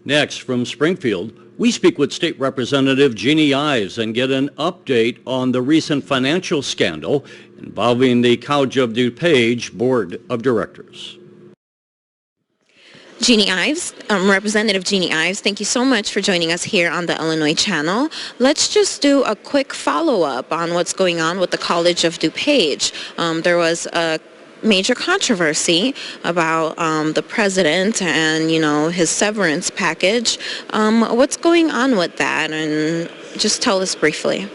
Next, from Springfield, we speak with State Representative Jeannie Ives and get an update on the recent financial scandal involving the College of DuPage Board of Directors. Jeannie Ives, Representative Jeannie Ives, thank you so much for joining us here on the Illinois Channel. Let's just do a quick follow-up on what's going on with the College of DuPage. There was a major controversy about the president and, his severance package. What's going on with that? And just tell us briefly.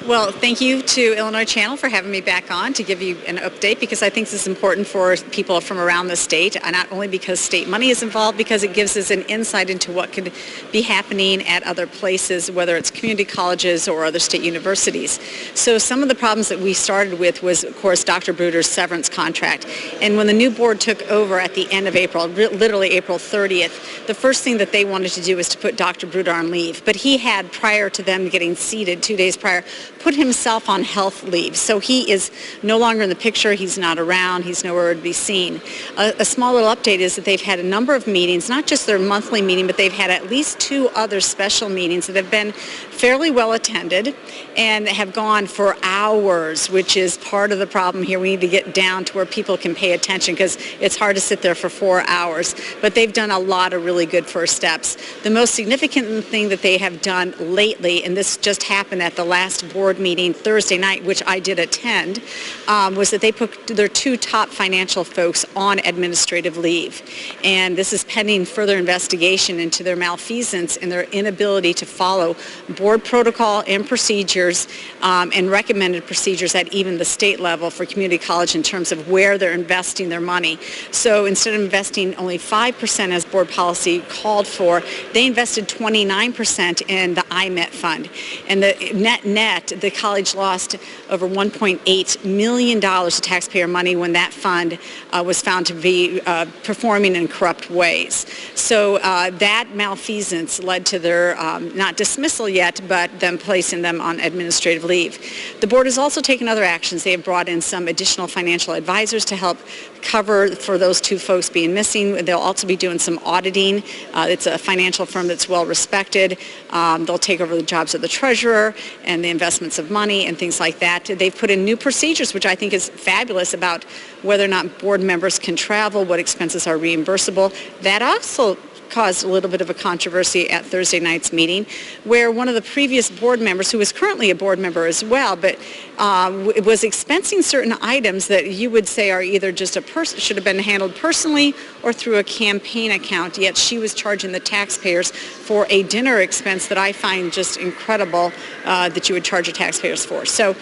Well, thank you to Illinois Channel for having me back on to give you an update, because I think this is important for people from around the state, not only because state money is involved, because it gives us an insight into what could be happening at other places, whether it's community colleges or other state universities. So some of the problems that we started with was, of course, Dr. Bruder's severance contract. And when the new board took over at the end of April, literally April 30th, the first thing that they wanted to do was to put Dr. Bruder on leave. But he had, prior to them getting seated 2 days prior, put himself on health leave. So he is no longer in the picture. He's not around. He's nowhere to be seen. A small little update is that they've had a number of meetings, not just their monthly meeting, but they've had at least 2 other special meetings that have been fairly well attended and have gone for hours, which is part of the problem here. We need to get down to where people can pay attention, because it's hard to sit there for 4 hours. But they've done a lot of really good first steps. The most significant thing that they have done lately, and this just happened at the last board meeting Thursday night, which I did attend, was that they put their 2 top financial folks on administrative leave. And this is pending further investigation into their malfeasance and their inability to follow board protocol and procedures and recommended procedures at even the state level for community college in terms of where they're investing their money. So instead of investing only 5% as board policy called for, they invested 29% in the IMET fund. And the net, the college lost over $1.8 million of taxpayer money when that fund was found to be performing in corrupt ways. So that malfeasance led to their not dismissal yet, but them placing them on administrative leave. The board has also taken other actions. They have brought in some additional financial advisors to help cover for those 2 folks being missing. They'll also be doing some auditing. It's a financial firm that's well respected. They'll take over the jobs of the treasurer and the investments of money and things like that. They've put in new procedures, which I think is fabulous, about whether or not board members can travel, what expenses are reimbursable. That also caused a little bit of a controversy at Thursday night's meeting, where one of the previous board members, who is currently a board member as well, but was expensing certain items that you would say are either just should have been handled personally or through a campaign account, yet she was charging the taxpayers for a dinner expense that I find just incredible that you would charge the taxpayers for. So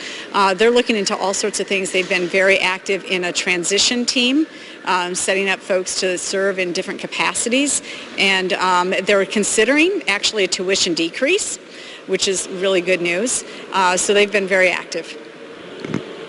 they're looking into all sorts of things. They've been very active in a transition team, setting up folks to serve in different capacities, and they're considering actually a tuition decrease, which is really good news. So they've been very active.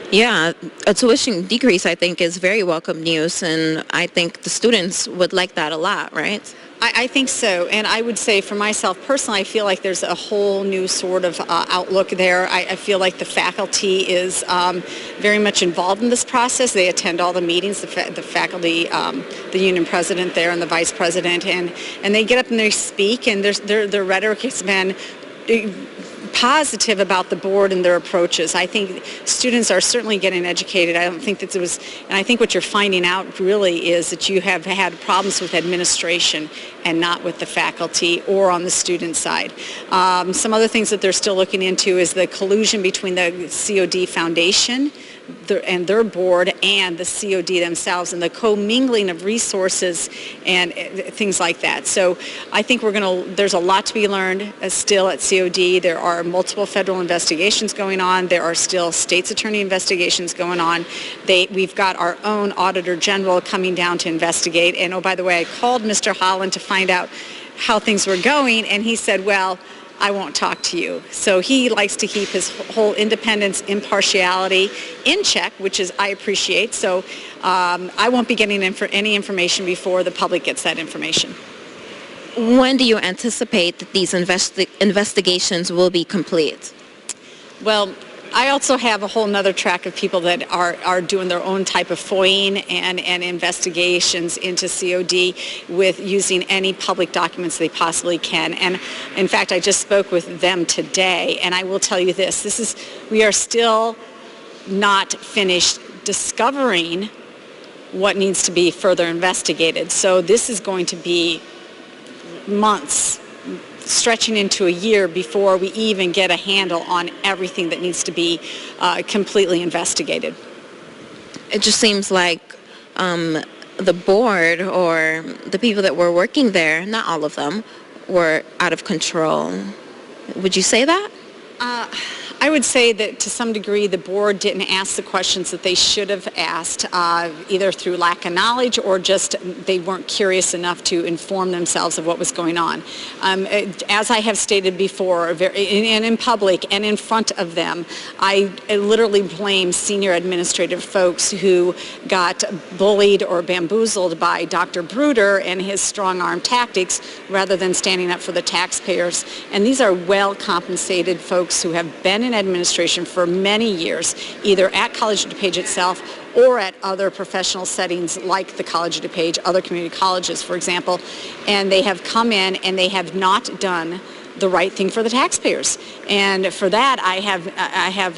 Yeah, a tuition decrease, I think, is very welcome news, and I think the students would like that a lot, right? I think so, and I would say for myself personally, I feel like there's a whole new sort of outlook there. I feel like the faculty is very much involved in this process. They attend all the meetings, the faculty, the union president there and the vice president, and they get up and they speak, and their rhetoric has been positive about the board and their approaches. I think students are certainly getting educated. I don't think that it was, and I think what you're finding out really is that you have had problems with administration and not with the faculty or on the student side. Some other things that they're still looking into is the collusion between the COD Foundation and their board and the COD themselves, and the commingling of resources and things like that. So I think there's a lot to be learned still at COD. There are multiple federal investigations going on. There are still state's attorney investigations going on. We've got our own Auditor General coming down to investigate. And oh, by the way, I called Mr. Holland to find out how things were going, and he said, well, I won't talk to you. So he likes to keep his whole independence, impartiality in check, which is I appreciate. So I won't be getting any information before the public gets that information. When do you anticipate that these investigations will be complete? Well, I also have a whole nother track of people that are doing their own type of FOIAing and investigations into COD with using any public documents they possibly can. And in fact, I just spoke with them today, and I will tell you this, we are still not finished discovering what needs to be further investigated. So this is going to be months, stretching into a year before we even get a handle on everything that needs to be completely investigated. It just seems like the board or the people that were working there, not all of them, were out of control. Would you say that? I would say that to some degree the board didn't ask the questions that they should have asked, either through lack of knowledge or just they weren't curious enough to inform themselves of what was going on. As I have stated before, and in public and in front of them, I literally blame senior administrative folks who got bullied or bamboozled by Dr. Bruder and his strong-arm tactics rather than standing up for the taxpayers. And these are well-compensated folks who have been in administration for many years, either at College of DuPage itself or at other professional settings like the College of DuPage, other community colleges, for example, and they have come in and they have not done the right thing for the taxpayers. And for that, I have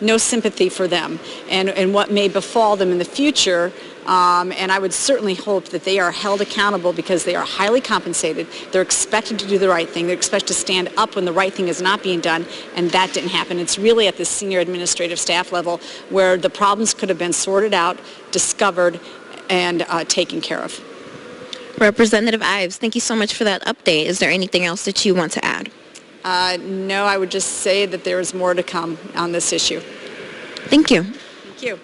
no sympathy for them and what may befall them in the future. And I would certainly hope that they are held accountable because they are highly compensated. They're expected to do the right thing. They're expected to stand up when the right thing is not being done, and that didn't happen. It's really at the senior administrative staff level where the problems could have been sorted out, discovered, and taken care of. Representative Ives, thank you so much for that update. Is there anything else that you want to add? No, I would just say that there is more to come on this issue. Thank you. Thank you.